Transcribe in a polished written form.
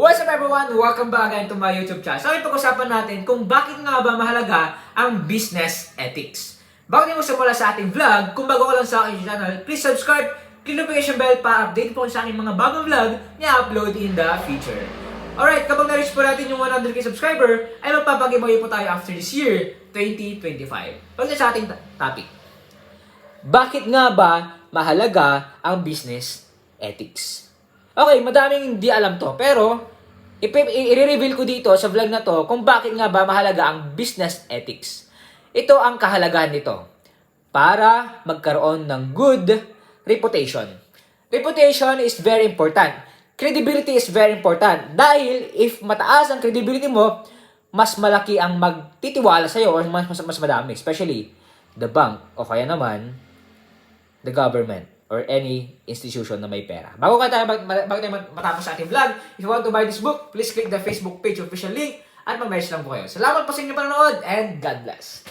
What's up everyone? Welcome back again to my YouTube channel. So, pag-usapan natin kung bakit nga ba mahalaga ang business ethics. Bago din mo simula sa ating vlog, kung bago ka lang sa aking channel, please subscribe, click notification bell para update po sa aking mga bagong vlog na upload in the future. Alright, kapag na-reach po natin yung 100k subscriber, ay magpapag-giveaway po tayo after this year, 2025. Pag sa ating topic. Bakit nga ba mahalaga ang business ethics? Okay, madaming hindi alam to, pero i-reveal ko dito sa vlog na to kung bakit nga ba mahalaga ang business ethics. Ito ang kahalagahan nito para magkaroon ng good reputation. Reputation is very important. Credibility is very important. Dahil if mataas ang credibility mo, mas malaki ang magtitiwala sa'yo or mas madami. Especially the bank o kaya naman the government or any institution na may pera. Bago tayo matapos sa ating vlog, if you want to buy this book, please click the Facebook page official link at mag-message lang po kayo. Salamat po sa inyong panonood and God bless!